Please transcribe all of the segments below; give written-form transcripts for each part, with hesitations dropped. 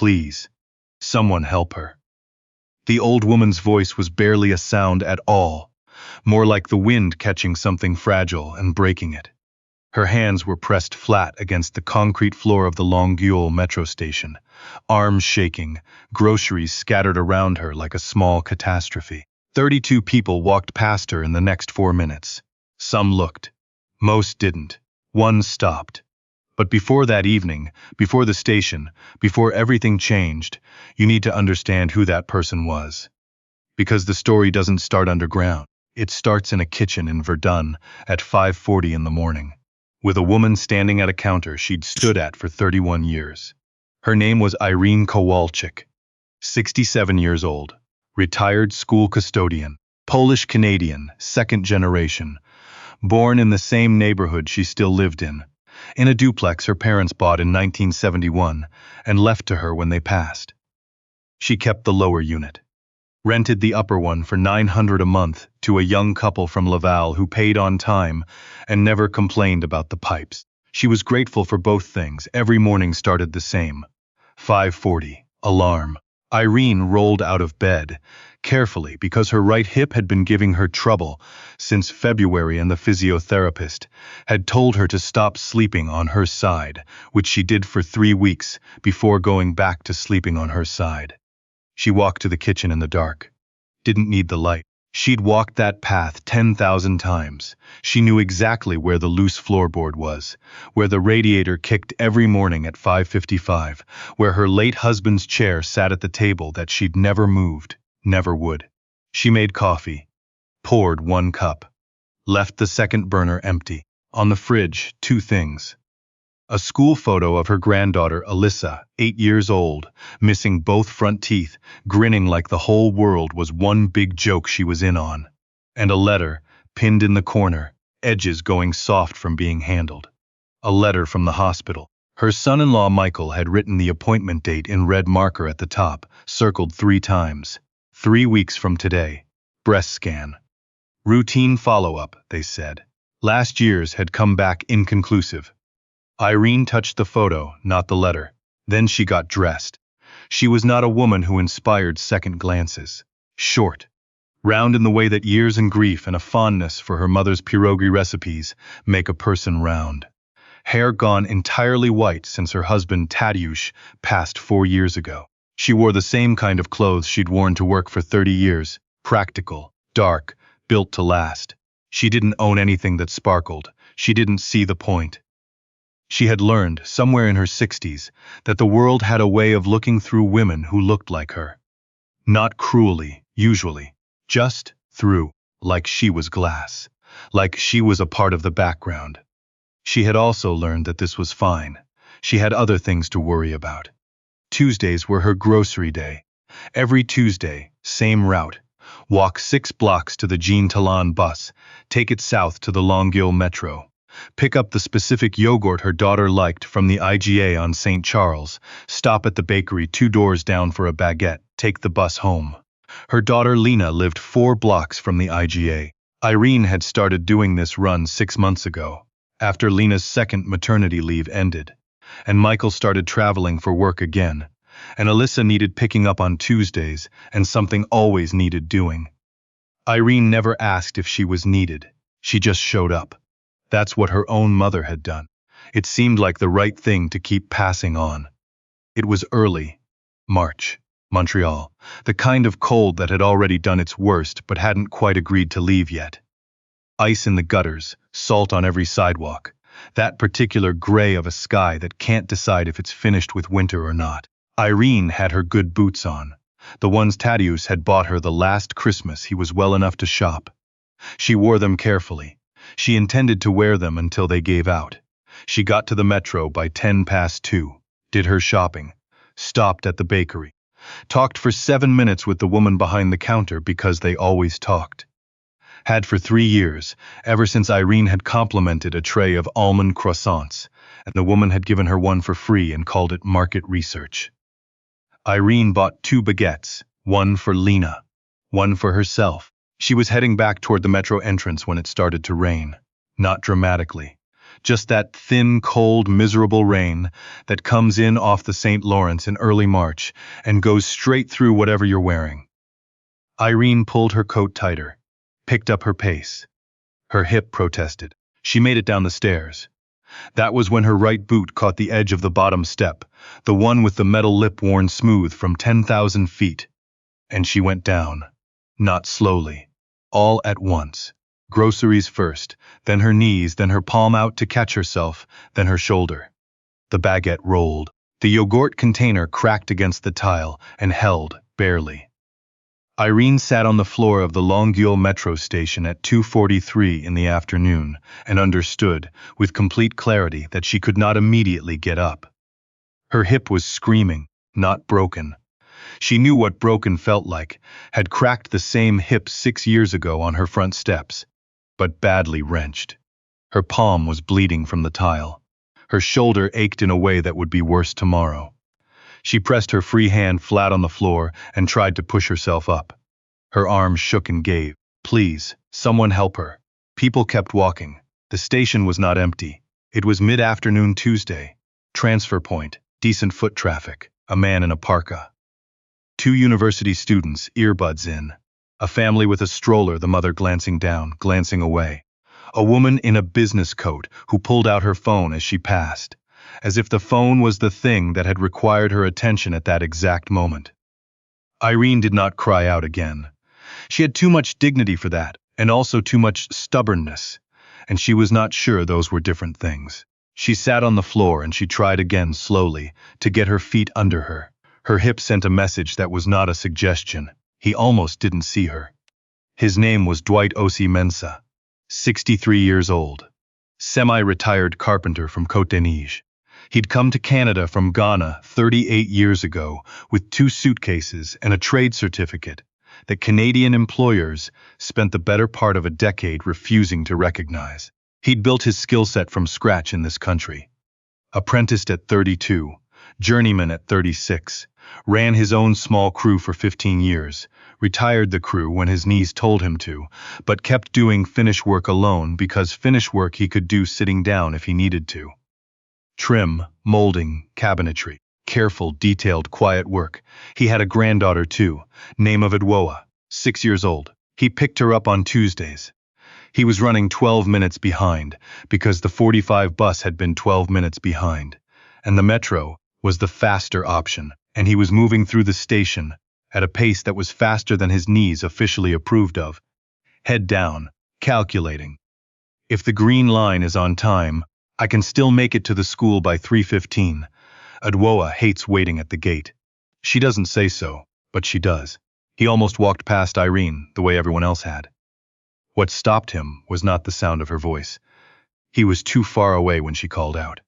Please. Someone help her. The old woman's voice was barely a sound at all, more like the wind catching something fragile and breaking it. Her hands were pressed flat against the concrete floor of the Montreal Metro station, arms shaking, groceries scattered around her like a small catastrophe. 32 people walked past her in the next 4 minutes. Some looked. Most didn't. One stopped. But before that evening, before the station, before everything changed, you need to understand who that person was. Because the story doesn't start underground. It starts in a kitchen in Verdun at 5:40 in the morning, with a woman standing at a counter she'd stood at for 31 years. Her name was Irene Kowalczyk, 67 years old, retired school custodian, Polish-Canadian, second generation, born in the same neighborhood she still lived in a duplex her parents bought in 1971 and left to her when they passed. She kept the lower unit, rented the upper one for $900 a month to a young couple from Laval who paid on time and never complained about the pipes. She was grateful for both things. Every morning started the same. 5:40, alarm. Irene rolled out of bed, carefully, because her right hip had been giving her trouble since February, and the physiotherapist had told her to stop sleeping on her side, which she did for 3 weeks before going back to sleeping on her side. She walked to the kitchen in the dark. Didn't need the light. She'd walked that path 10,000 times. She knew exactly where the loose floorboard was, where the radiator kicked every morning at 5:55, where her late husband's chair sat at the table that she'd never moved, never would. She made coffee, poured 1 cup, left the second burner empty. On the fridge, 2 things. A school photo of her granddaughter, Alyssa, 8 years old, missing both front teeth, grinning like the whole world was one big joke she was in on. And a letter, pinned in the corner, edges going soft from being handled. A letter from the hospital. Her son-in-law Michael had written the appointment date in red marker at the top, circled 3 times. 3 weeks from today. Breast scan. Routine follow-up, they said. Last year's had come back inconclusive. Irene touched the photo, not the letter. Then she got dressed. She was not a woman who inspired second glances. Short, round in the way that years and grief and a fondness for her mother's pierogi recipes make a person round. Hair gone entirely white since her husband Tadeusz passed 4 years ago. She wore the same kind of clothes she'd worn to work for 30 years, practical, dark, built to last. She didn't own anything that sparkled. She didn't see the point. She had learned, somewhere in her 60s, that the world had a way of looking through women who looked like her. Not cruelly, usually, just through, like she was glass, like she was a part of the background. She had also learned that this was fine. She had other things to worry about. Tuesdays were her grocery day. Every Tuesday, same route. Walk 6 blocks to the Jean Talon bus, take it south to the Montreal Metro. Pick up the specific yogurt her daughter liked from the IGA on St. Charles, stop at the bakery 2 doors down for a baguette, take the bus home. Her daughter Lena lived 4 blocks from the IGA. Irene had started doing this run 6 months ago, after Lena's second maternity leave ended, and Michael started traveling for work again, and Alyssa needed picking up on Tuesdays, and something always needed doing. Irene never asked if she was needed. She just showed up. That's what her own mother had done. It seemed like the right thing to keep passing on. It was early March, Montreal, the kind of cold that had already done its worst but hadn't quite agreed to leave yet. Ice in the gutters, salt on every sidewalk, that particular gray of a sky that can't decide if it's finished with winter or not. Irene had her good boots on, the ones Tadeusz had bought her the last Christmas he was well enough to shop. She wore them carefully. She intended to wear them until they gave out. She got to the metro by 2:10, did her shopping, stopped at the bakery, talked for 7 minutes with the woman behind the counter because they always talked. Had for 3 years, ever since Irene had complimented a tray of almond croissants, and the woman had given her one for free and called it market research. Irene bought 2 baguettes, one for Lena, one for herself. She was heading back toward the metro entrance when it started to rain. Not dramatically, Just that thin, cold, miserable rain that comes in off the St. Lawrence in early March and goes straight through whatever you're wearing. Irene pulled her coat tighter, picked up her pace. Her hip protested. She made it down the stairs. That was when her right boot caught the edge of the bottom step, the one with the metal lip worn smooth from 10,000 feet. And she went down. Not slowly. All at once. Groceries first, then her knees, then her palm out to catch herself, then her shoulder. The baguette rolled. The yogurt container cracked against the tile and held, barely. Irene sat on the floor of the Montreal Metro station at 2:43 in the afternoon and understood, with complete clarity, that she could not immediately get up. Her hip was screaming, not broken. She knew what broken felt like, had cracked the same hip 6 years ago on her front steps, but badly wrenched. Her palm was bleeding from the tile. Her shoulder ached in a way that would be worse tomorrow. She pressed her free hand flat on the floor and tried to push herself up. Her arms shook and gave. Please, someone help her. People kept walking. The station was not empty. It was mid-afternoon Tuesday. Transfer point, decent foot traffic, a man in a parka. 2 university students, earbuds in. A family with a stroller, the mother glancing down, glancing away. A woman in a business coat who pulled out her phone as she passed, as if the phone was the thing that had required her attention at that exact moment. Irene did not cry out again. She had too much dignity for that, and also too much stubbornness, and she was not sure those were different things. She sat on the floor and she tried again slowly to get her feet under her. Her hip sent a message that was not a suggestion. He almost didn't see her. His name was Dwight Osei-Mensah, 63 years old. Semi-retired carpenter from Côte d'Ivoire. He'd come to Canada from Ghana 38 years ago with 2 suitcases and a trade certificate that Canadian employers spent the better part of a decade refusing to recognize. He'd built his skill set from scratch in this country. Apprenticed at 32, journeyman at 36, ran his own small crew for 15 years, retired the crew when his knees told him to, but kept doing finish work alone because finish work he could do sitting down if he needed to. Trim, molding, cabinetry, careful, detailed, quiet work. He had a granddaughter too, name of Edwoa, 6 years old. He picked her up on Tuesdays. He was running 12 minutes behind because the 45 bus had been 12 minutes behind, and the Metro was the faster option, and he was moving through the station at a pace that was faster than his knees officially approved of. Head down, calculating. If the green line is on time, I can still make it to the school by 3:15. Edwoa hates waiting at the gate. She doesn't say so, but she does. He almost walked past Irene the way everyone else had. What stopped him was not the sound of her voice. He was too far away when she called out.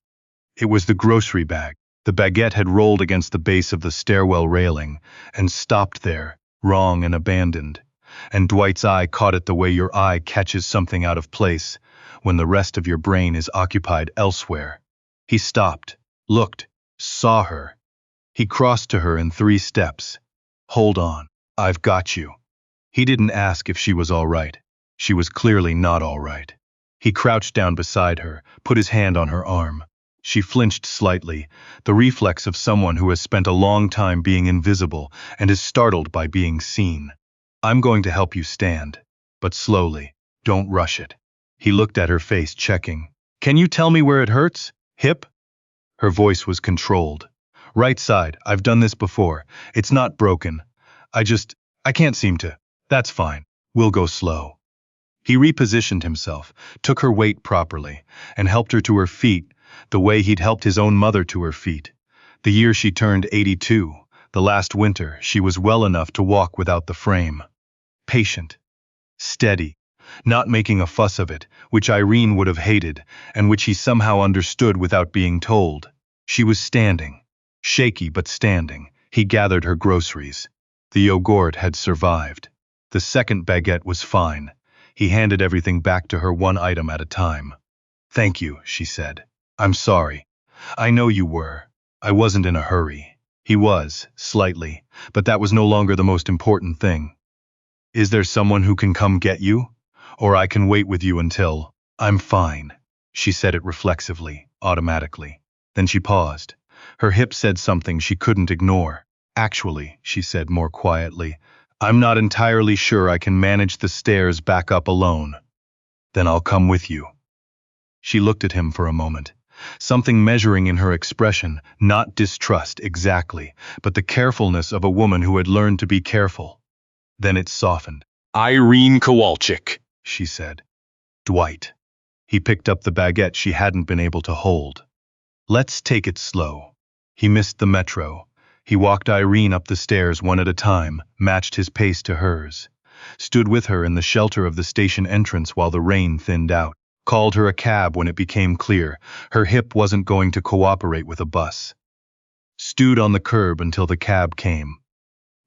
It was the grocery bag. The baguette had rolled against the base of the stairwell railing and stopped there, wrong and abandoned. And Dwight's eye caught it the way your eye catches something out of place when the rest of your brain is occupied elsewhere. He stopped, looked, saw her. He crossed to her in 3 steps. Hold on, I've got you. He didn't ask if she was all right. She was clearly not all right. He crouched down beside her, put his hand on her arm. She flinched slightly, the reflex of someone who has spent a long time being invisible and is startled by being seen. I'm going to help you stand, but slowly, don't rush it. He looked at her face, checking. Can you tell me where it hurts? Hip? Her voice was controlled. Right side, I've done this before. It's not broken. I can't seem to. That's fine. We'll go slow. He repositioned himself, took her weight properly, and helped her to her feet the way he'd helped his own mother to her feet. The year she turned 82, the last winter, she was well enough to walk without the frame. Patient. Steady. Not making a fuss of it, which Irene would have hated, and which he somehow understood without being told. She was standing. Shaky but standing. He gathered her groceries. The yogurt had survived. The second baguette was fine. He handed everything back to her one item at a time. Thank you, she said. I'm sorry. I know you were. I wasn't in a hurry. He was, slightly, but that was no longer the most important thing. Is there someone who can come get you? Or I can wait with you until... I'm fine. She said it reflexively, automatically. Then she paused. Her hip said something she couldn't ignore. Actually, she said more quietly, I'm not entirely sure I can manage the stairs back up alone. Then I'll come with you. She looked at him for a moment. Something measuring in her expression, not distrust exactly, but the carefulness of a woman who had learned to be careful. Then it softened. Irene Kowalczyk, she said. Dwight. He picked up the baguette she hadn't been able to hold. Let's take it slow. He missed the metro. He walked Irene up the stairs one at a time, matched his pace to hers. Stood with her in the shelter of the station entrance while the rain thinned out. Called her a cab when it became clear her hip wasn't going to cooperate with a bus. Stewed on the curb until the cab came.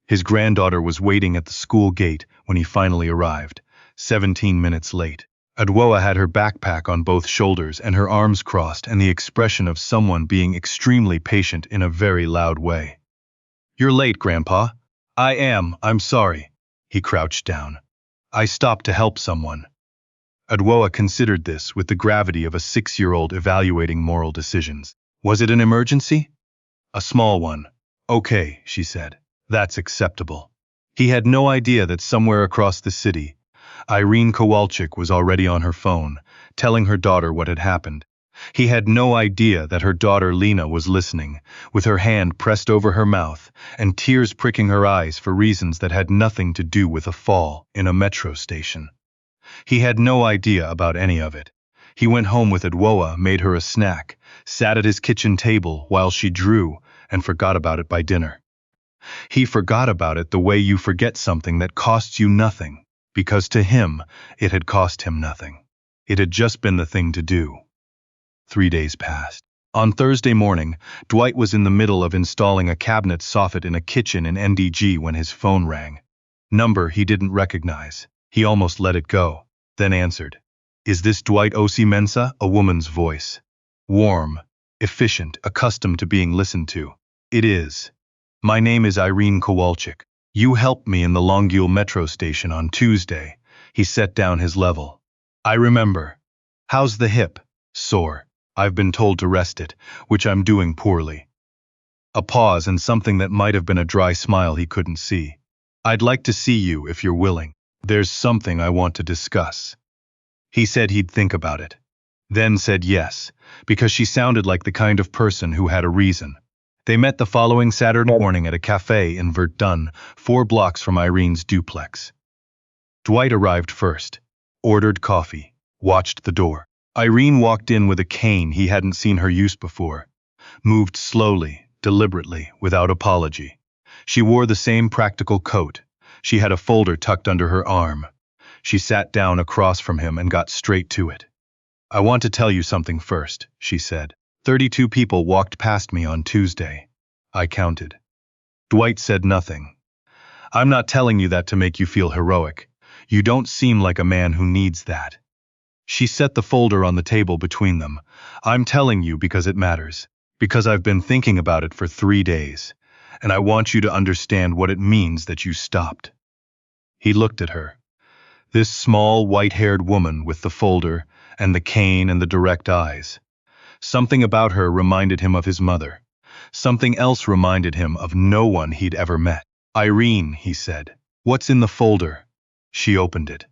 His granddaughter was waiting at the school gate when he finally arrived, 17 minutes late. Adwoa had her backpack on both shoulders and her arms crossed and the expression of someone being extremely patient in a very loud way. You're late, Grandpa. I'm sorry. He crouched down. I stopped to help someone. Adwoa considered this with the gravity of a 6-year-old evaluating moral decisions. Was it an emergency? A small one. Okay, she said. That's acceptable. He had no idea that somewhere across the city, Irene Kowalczyk was already on her phone, telling her daughter what had happened. He had no idea that her daughter Lena was listening, with her hand pressed over her mouth and tears pricking her eyes for reasons that had nothing to do with a fall in a metro station. He had no idea about any of it. He went home with Adwoa, made her a snack, sat at his kitchen table while she drew, and forgot about it by dinner. He forgot about it the way you forget something that costs you nothing, because to him, it had cost him nothing. It had just been the thing to do. 3 days passed. On Thursday morning, Dwight was in the middle of installing a cabinet soffit in a kitchen in NDG when his phone rang. Number he didn't recognize. He almost let it go, then answered. Is this Dwight Osei-Mensah? A woman's voice. Warm, efficient, accustomed to being listened to. It is. My name is Irene Kowalczyk. You helped me in the Montreal Metro station on Tuesday. He set down his level. I remember. How's the hip? Sore. I've been told to rest it, which I'm doing poorly. A pause and something that might have been a dry smile he couldn't see. I'd like to see you if you're willing. There's something I want to discuss. He said he'd think about it. Then said yes, because she sounded like the kind of person who had a reason. They met the following Saturday morning at a cafe in Verdun, 4 blocks from Irene's duplex. Dwight arrived first, ordered coffee, watched the door. Irene walked in with a cane he hadn't seen her use before. Moved slowly, deliberately, without apology. She wore the same practical coat. She had a folder tucked under her arm. She sat down across from him and got straight to it. I want to tell you something first, she said. 32 people walked past me on Tuesday. I counted. Dwight said nothing. I'm not telling you that to make you feel heroic. You don't seem like a man who needs that. She set the folder on the table between them. I'm telling you because it matters. Because I've been thinking about it for 3 days. And I want you to understand what it means that you stopped. He looked at her. This small, white-haired woman with the folder and the cane and the direct eyes. Something about her reminded him of his mother. Something else reminded him of no one he'd ever met. Irene, he said. What's in the folder? She opened it.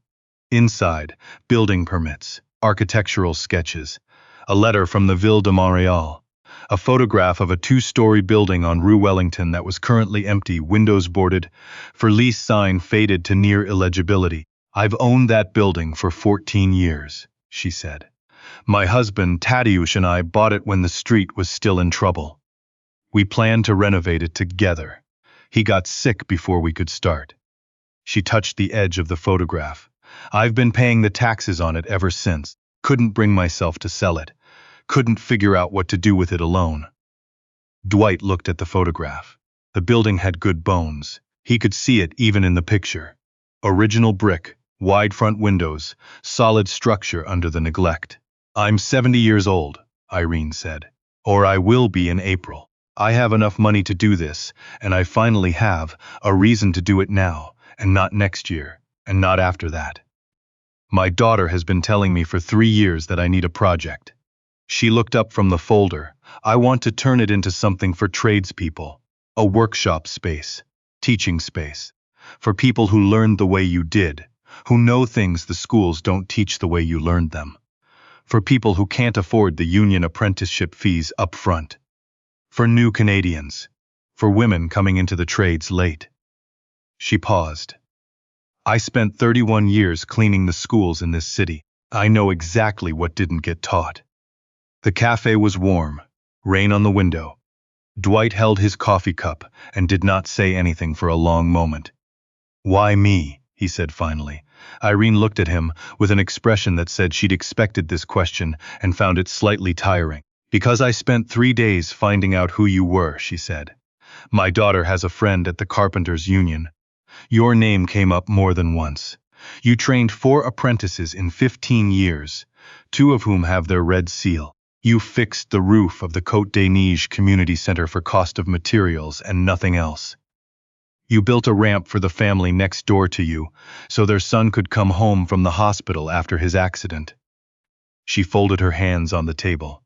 Inside, building permits, architectural sketches, a letter from the Ville de Montreal, a photograph of a 2-story building on Rue Wellington that was currently empty, windows boarded, for lease sign faded to near illegibility. I've owned that building for 14 years, she said. My husband, Tadeusz, and I bought it when the street was still in trouble. We planned to renovate it together. He got sick before we could start. She touched the edge of the photograph. I've been paying the taxes on it ever since. Couldn't bring myself to sell it. Couldn't figure out what to do with it alone. Dwight looked at the photograph. The building had good bones. He could see it even in the picture. Original brick, wide front windows, solid structure under the neglect. I'm 70 years old, Irene said. Or I will be in April. I have enough money to do this, and I finally have a reason to do it now, and not next year, and not after that. My daughter has been telling me for 3 years that I need a project. She looked up from the folder. I want to turn it into something for tradespeople. A workshop space. Teaching space. For people who learned the way you did, who know things the schools don't teach the way you learned them. For people who can't afford the union apprenticeship fees up front. For new Canadians. For women coming into the trades late. She paused. I spent 31 years cleaning the schools in this city. I know exactly what didn't get taught. The cafe was warm, rain on the window. Dwight held his coffee cup and did not say anything for a long moment. Why me? He said finally. Irene looked at him with an expression that said she'd expected this question and found it slightly tiring. Because I spent 3 days finding out who you were, she said. My daughter has a friend at the Carpenters Union. Your name came up more than once. You trained 4 apprentices in 15 years, 2 of whom have their red seal. You fixed the roof of the Côte des Neiges Community Center for cost of materials and nothing else. You built a ramp for the family next door to you, so their son could come home from the hospital after his accident. She folded her hands on the table.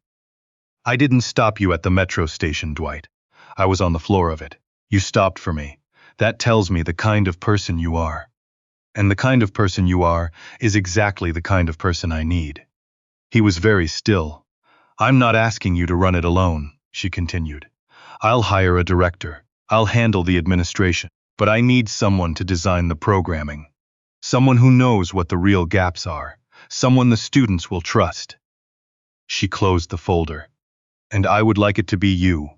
I didn't stop you at the metro station, Dwight. I was on the floor of it. You stopped for me. That tells me the kind of person you are. And the kind of person you are is exactly the kind of person I need. He was very still. I'm not asking you to run it alone, she continued. I'll hire a director. I'll handle the administration. But I need someone to design the programming. Someone who knows what the real gaps are. Someone the students will trust. She closed the folder. And I would like it to be you.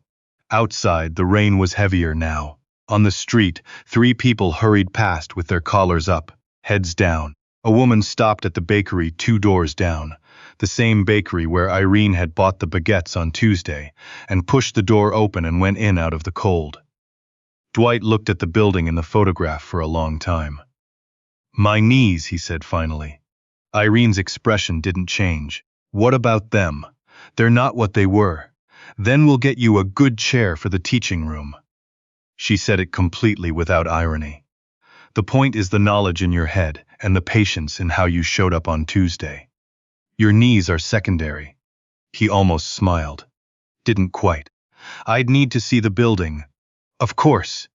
Outside, the rain was heavier now. On the street, 3 people hurried past with their collars up, heads down. A woman stopped at the bakery 2 doors down, the same bakery where Irene had bought the baguettes on Tuesday, and pushed the door open and went in out of the cold. Dwight looked at the building in the photograph for a long time. My knees, he said finally. Irene's expression didn't change. What about them? They're not what they were. Then we'll get you a good chair for the teaching room. She said it completely without irony. The point is the knowledge in your head and the patience in how you showed up on Tuesday. Your knees are secondary. He almost smiled. Didn't quite. I'd need to see the building. Of course.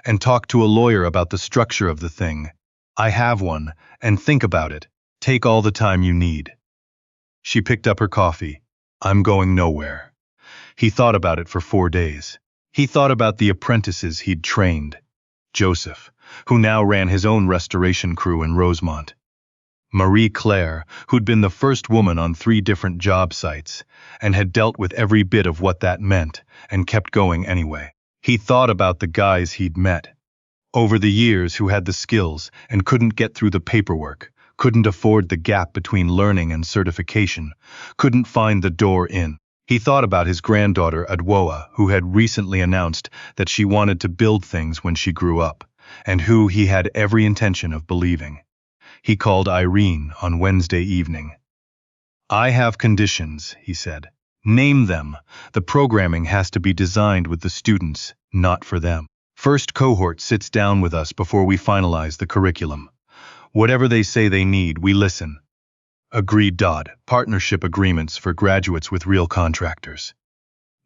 And talk to a lawyer about the structure of the thing. I have one, and think about it. Take all the time you need. She picked up her coffee. I'm going nowhere. He thought about it for 4 days. He thought about the apprentices he'd trained. Joseph, who now ran his own restoration crew in Rosemont. Marie Claire, who'd been the first woman on 3 different job sites, and had dealt with every bit of what that meant, and kept going anyway. He thought about the guys he'd met over the years who had the skills and couldn't get through the paperwork, couldn't afford the gap between learning and certification, couldn't find the door in. He thought about his granddaughter Adwoa, who had recently announced that she wanted to build things when she grew up, and who he had every intention of believing. He called Irene on Wednesday evening. I have conditions, he said. Name them. The programming has to be designed with the students, not for them. First cohort sits down with us before we finalize the curriculum. Whatever they say they need, we listen. Agreed. Partnership agreements for graduates with real contractors.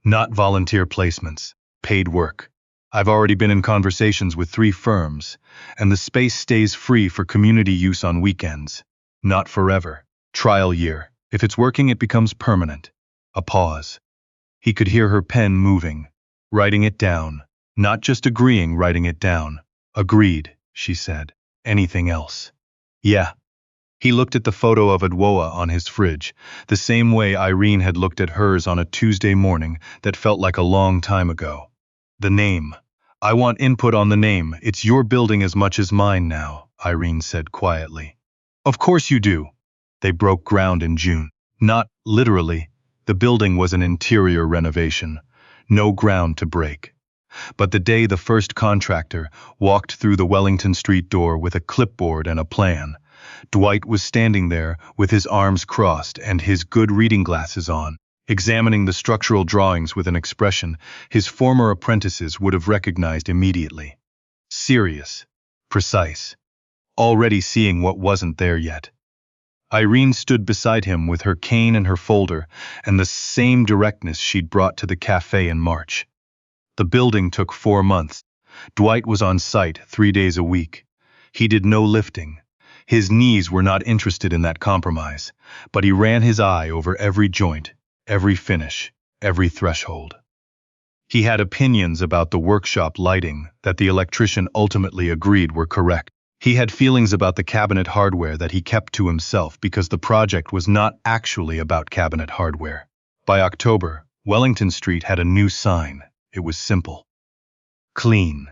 Not volunteer placements, paid work. I've already been in conversations with 3 firms, and the space stays free for community use on weekends. Not forever. Trial year. If it's working, it becomes permanent. A pause. He could hear her pen moving, writing it down. Not just agreeing, writing it down. Agreed, she said. Anything else? Yeah. He looked at the photo of Adwoa on his fridge, the same way Irene had looked at hers on a Tuesday morning that felt like a long time ago. The name. I want input on the name. It's your building as much as mine now, Irene said quietly. Of course you do. They broke ground in June. Not literally. The building was an interior renovation. No ground to break. But the day the first contractor walked through the Wellington Street door with a clipboard and a plan, Dwight was standing there with his arms crossed and his good reading glasses on, examining the structural drawings with an expression his former apprentices would have recognized immediately. Serious, precise, already seeing what wasn't there yet. Irene stood beside him with her cane and her folder, and the same directness she'd brought to the cafe in March. The building took 4 months. Dwight was on site 3 days a week. He did no lifting. His knees were not interested in that compromise, but he ran his eye over every joint, every finish, every threshold. He had opinions about the workshop lighting that the electrician ultimately agreed were correct. He had feelings about the cabinet hardware that he kept to himself because the project was not actually about cabinet hardware. By October, Wellington Street had a new sign. It was simple. Clean.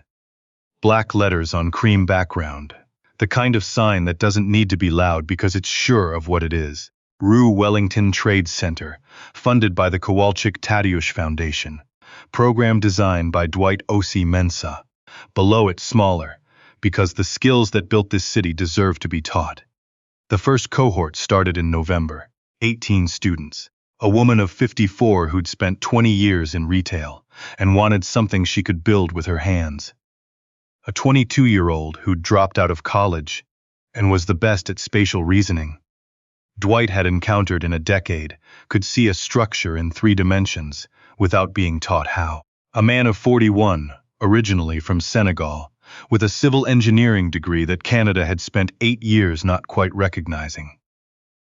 Black letters on cream background. The kind of sign that doesn't need to be loud because it's sure of what it is. Rue Wellington Trade Center, funded by the Kowalczyk-Tadeusz Foundation. Program designed by Dwight Osei-Mensah. Below it smaller, because the skills that built this city deserve to be taught. The first cohort started in November. 18 students. A woman of 54 who'd spent 20 years in retail and wanted something she could build with her hands. A 22-year-old who'd dropped out of college and was the best at spatial reasoning. Dwight had encountered in a decade, could see a structure in 3 dimensions without being taught how. A man of 41, originally from Senegal, with a civil engineering degree that Canada had spent 8 years not quite recognizing.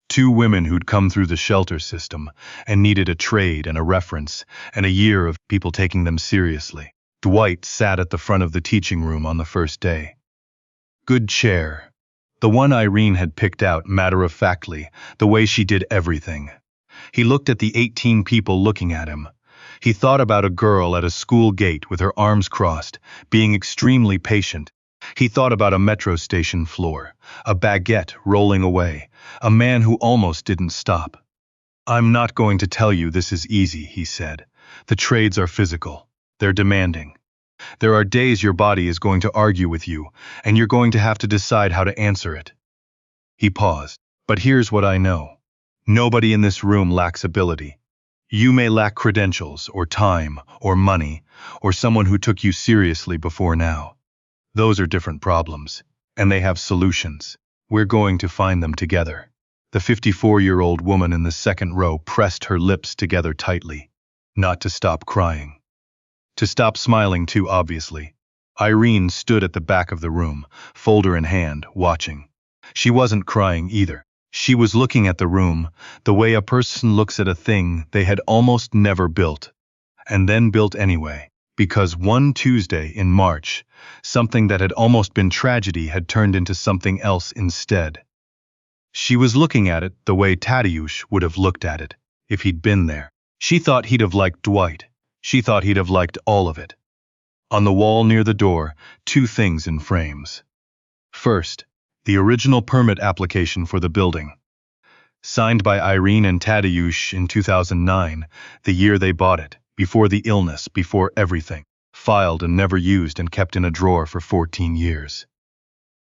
2 women who'd come through the shelter system and needed a trade and a reference and a year of people taking them seriously. Dwight sat at the front of the teaching room on the first day. Good chair. The one Irene had picked out matter-of-factly, the way she did everything. He looked at the 18 people looking at him. He thought about a girl at a school gate with her arms crossed, being extremely patient. He thought about a metro station floor, a baguette rolling away, a man who almost didn't stop. "I'm not going to tell you this is easy," he said. "The trades are physical. They're demanding. There are days your body is going to argue with you, and you're going to have to decide how to answer it." He paused. "But here's what I know. Nobody in this room lacks ability. You may lack credentials, or time, or money, or someone who took you seriously before now. Those are different problems, and they have solutions. We're going to find them together." The 54-year-old woman in the second row pressed her lips together tightly, not to stop crying. To stop smiling too, obviously. Irene stood at the back of the room, folder in hand, watching. She wasn't crying either. She was looking at the room, the way a person looks at a thing they had almost never built, and then built anyway, because one Tuesday in March, something that had almost been tragedy had turned into something else instead. She was looking at it the way Tadeusz would have looked at it, if he'd been there. She thought he'd have liked Dwight. She thought he'd have liked all of it. On the wall near the door, 2 things in frames. First, the original permit application for the building. Signed by Irene and Tadeusz in 2009, the year they bought it, before the illness, before everything. Filed and never used and kept in a drawer for 14 years.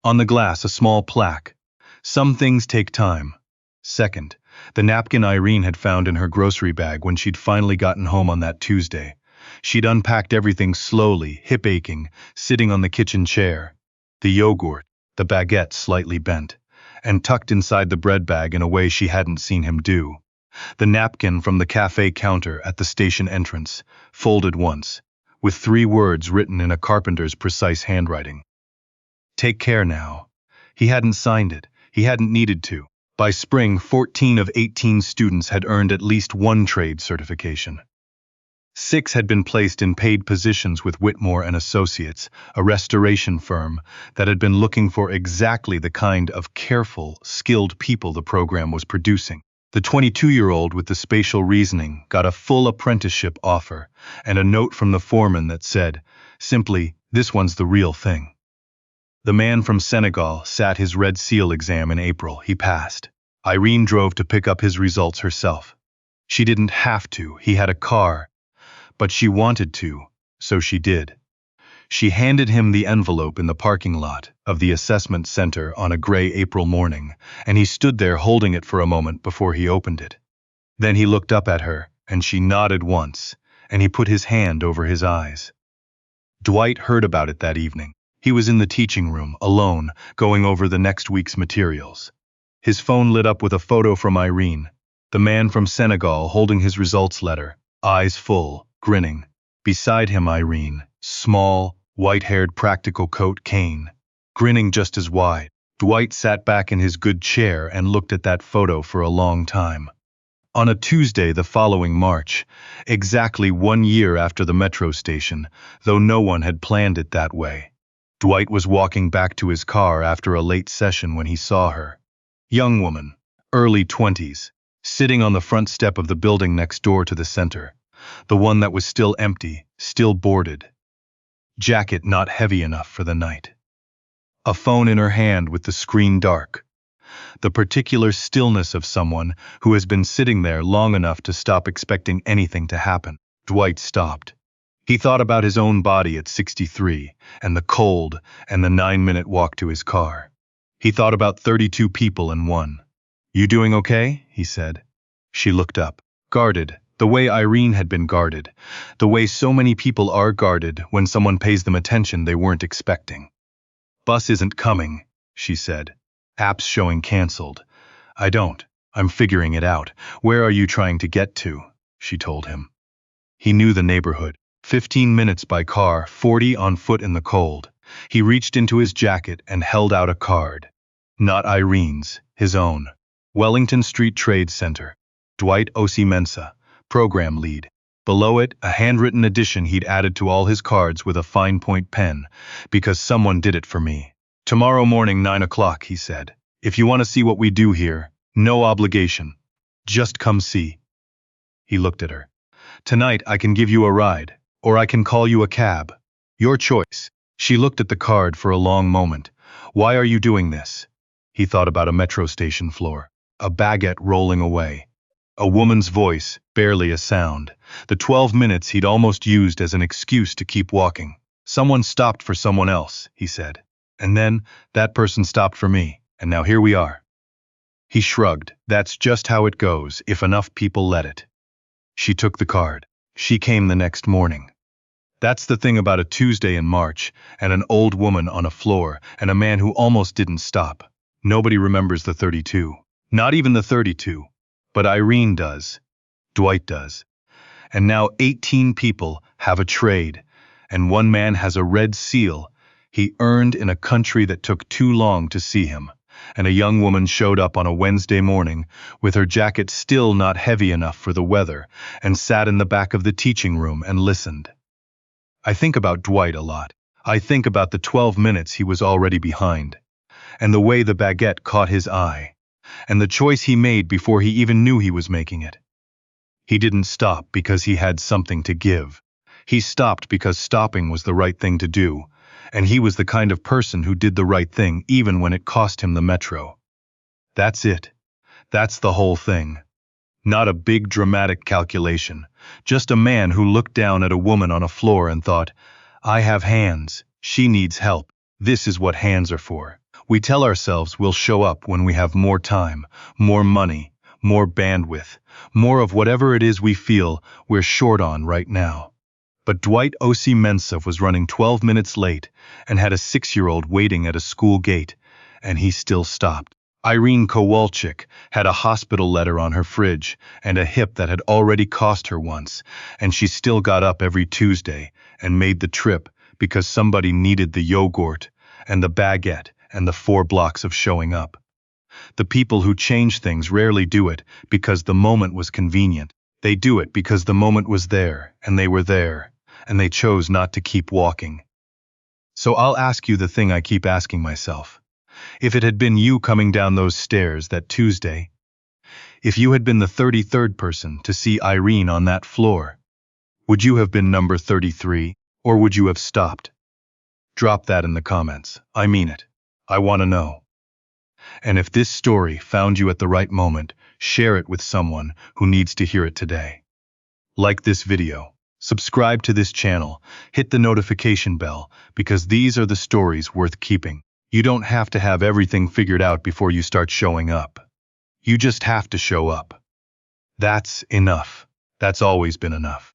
On the glass, a small plaque. Some things take time. Second, the napkin Irene had found in her grocery bag when she'd finally gotten home on that Tuesday. She'd unpacked everything slowly, hip aching, sitting on the kitchen chair. The yogurt, the baguette slightly bent, and tucked inside the bread bag in a way she hadn't seen him do. The napkin from the cafe counter at the station entrance, folded once, with 3 words written in a carpenter's precise handwriting. Take care now. He hadn't signed it. He hadn't needed to. By spring, 14 of 18 students had earned at least 1 trade certification. 6 had been placed in paid positions with Whitmore and Associates, a restoration firm that had been looking for exactly the kind of careful, skilled people the program was producing. The 22-year-old with the spatial reasoning got a full apprenticeship offer and a note from the foreman that said, simply, "This one's the real thing." The man from Senegal sat his Red Seal exam in April. He passed. Irene drove to pick up his results herself. She didn't have to. He had a car. But she wanted to, so she did. She handed him the envelope in the parking lot of the assessment center on a gray April morning, and he stood there holding it for a moment before he opened it. Then he looked up at her, and she nodded once, and he put his hand over his eyes. Dwight heard about it that evening. He was in the teaching room, alone, going over the next week's materials. His phone lit up with a photo from Irene, the man from Senegal holding his results letter, eyes full, grinning. Beside him Irene, small, white-haired practical coat cane, grinning just as wide. Dwight sat back in his good chair and looked at that photo for a long time. On a Tuesday the following March, exactly 1 year after the metro station, though no one had planned it that way, Dwight was walking back to his car after a late session when he saw her. Young woman, early 20s, sitting on the front step of the building next door to the center, the one that was still empty, still boarded. Jacket not heavy enough for the night. A phone in her hand with the screen dark. The particular stillness of someone who has been sitting there long enough to stop expecting anything to happen. Dwight stopped. He thought about his own body at 63, and the cold, and the 9-minute walk to his car. He thought about 32 people in one. "You doing okay?" he said. She looked up. Guarded, the way Irene had been guarded, the way so many people are guarded when someone pays them attention they weren't expecting. "Bus isn't coming," she said. "Apps showing canceled." I'm figuring it out. "Where are you trying to get to?" she told him. He knew the neighborhood. 15 minutes by car, 40 on foot in the cold. He reached into his jacket and held out a card. Not Irene's, his own. Wellington Street Trade Center. Dwight Osei-Mensah, program lead. Below it, a handwritten addition he'd added to all his cards with a fine point pen, "Because someone did it for me. Tomorrow morning 9 o'clock, he said. "If you want to see what we do here, no obligation. Just come see." He looked at her. "Tonight I can give you a ride, or I can call you a cab. Your choice." She looked at the card for a long moment. "Why are you doing this?" He thought about a metro station floor. A baguette rolling away. A woman's voice, barely a sound. The 12 minutes he'd almost used as an excuse to keep walking. "Someone stopped for someone else," he said. "And then, that person stopped for me, and now here we are." He shrugged. "That's just how it goes, if enough people let it." She took the card. She came the next morning. That's the thing about a Tuesday in March, and an old woman on a floor, and a man who almost didn't stop. Nobody remembers the 32. Not even the 32. But Irene does. Dwight does. And now 18 people have a trade, and one man has a red seal he earned in a country that took too long to see him. And a young woman showed up on a Wednesday morning with her jacket still not heavy enough for the weather and sat in the back of the teaching room and listened. I think about Dwight a lot. I think about the 12 minutes he was already behind, and the way the baguette caught his eye, and the choice he made before he even knew he was making it. He didn't stop because he had something to give. He stopped because stopping was the right thing to do, and he was the kind of person who did the right thing even when it cost him the metro. That's it. That's the whole thing. Not a big dramatic calculation, just a man who looked down at a woman on a floor and thought, "I have hands, she needs help. This is what hands are for." We tell ourselves we'll show up when we have more time, more money, more bandwidth, more of whatever it is we feel we're short on right now. But Dwight Osei-Mensah was running 12 minutes late and had a 6-year-old waiting at a school gate, and he still stopped. Irene Kowalczyk had a hospital letter on her fridge and a hip that had already cost her once, and she still got up every Tuesday and made the trip because somebody needed the yogurt and the baguette and the 4 blocks of showing up. The people who change things rarely do it because the moment was convenient. They do it because the moment was there, and they were there, and they chose not to keep walking. So I'll ask you the thing I keep asking myself. If it had been you coming down those stairs that Tuesday, if you had been the 33rd person to see Irene on that floor, would you have been number 33, or would you have stopped? Drop that in the comments. I mean it. I want to know. And if this story found you at the right moment, share it with someone who needs to hear it today. Like this video, subscribe to this channel, hit the notification bell, because these are the stories worth keeping. You don't have to have everything figured out before you start showing up. You just have to show up. That's enough. That's always been enough.